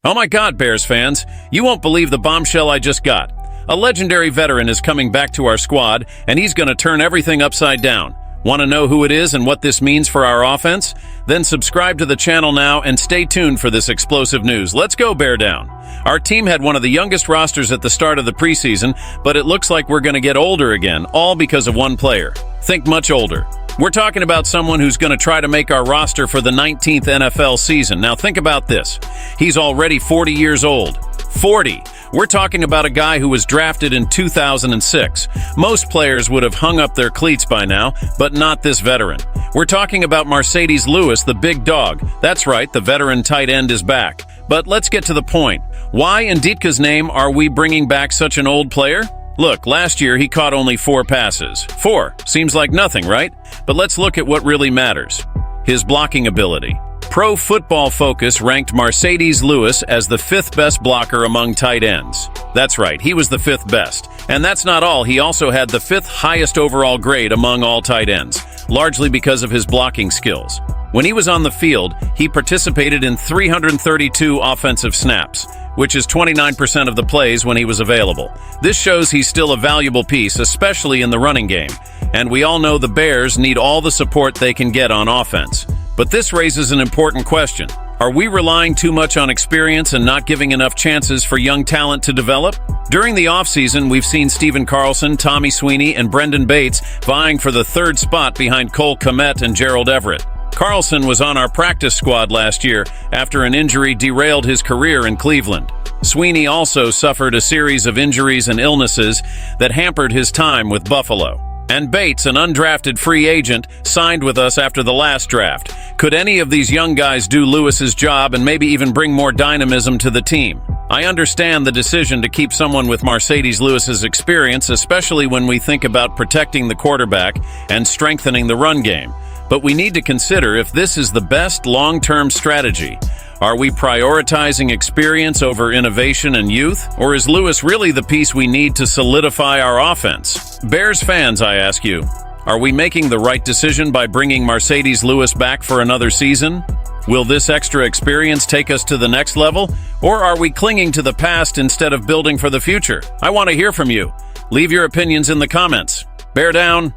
Oh my God, Bears fans, you won't believe the bombshell I just got. A legendary veteran is coming back to our squad, and he's going to turn everything upside down. Want to know who it is and what this means for our offense? Then subscribe to the channel now and stay tuned for this explosive news. Let's go, Bear Down. Our team had one of the youngest rosters at the start of the preseason, but it looks like we're going to get older again, all because of one player. Think much older. We're talking about someone who's going to try to make our roster for the 19th NFL season. Now think about this. He's already 40 years old. 40! We're talking about a guy who was drafted in 2006. Most players would have hung up their cleats by now, but not this veteran. We're talking about Marcedes Lewis, the big dog. That's right, the veteran tight end is back. But let's get to the point. Why, in Ditka's name, are we bringing back such an old player? Look, last year he caught only 4 passes. 4. Seems like nothing, right? But let's look at what really matters. His blocking ability. Pro Football Focus ranked Marcedes Lewis as the 5th best blocker among tight ends. That's right, he was the 5th best. And that's not all, he also had the 5th highest overall grade among all tight ends, largely because of his blocking skills. When he was on the field, he participated in 332 offensive snaps, which is 29% of the plays when he was available. This shows he's still a valuable piece, especially in the running game. And we all know the Bears need all the support they can get on offense. But this raises an important question. Are we relying too much on experience and not giving enough chances for young talent to develop? During the offseason, we've seen Stephen Carlson, Tommy Sweeney, and Brendan Bates vying for the 3rd spot behind Cole Kmet and Gerald Everett. Carlson was on our practice squad last year after an injury derailed his career in Cleveland. Sweeney also suffered a series of injuries and illnesses that hampered his time with Buffalo. And Bates, an undrafted free agent, signed with us after the last draft. Could any of these young guys do Lewis's job and maybe even bring more dynamism to the team? I understand the decision to keep someone with Marcedes Lewis's experience, especially when we think about protecting the quarterback and strengthening the run game. But we need to consider if this is the best long-term strategy. Are we prioritizing experience over innovation and youth? Or is Lewis really the piece we need to solidify our offense? Bears fans, I ask you, are we making the right decision by bringing Marcedes Lewis back for another season? Will this extra experience take us to the next level? Or are we clinging to the past instead of building for the future? I want to hear from you. Leave your opinions in the comments. Bear down.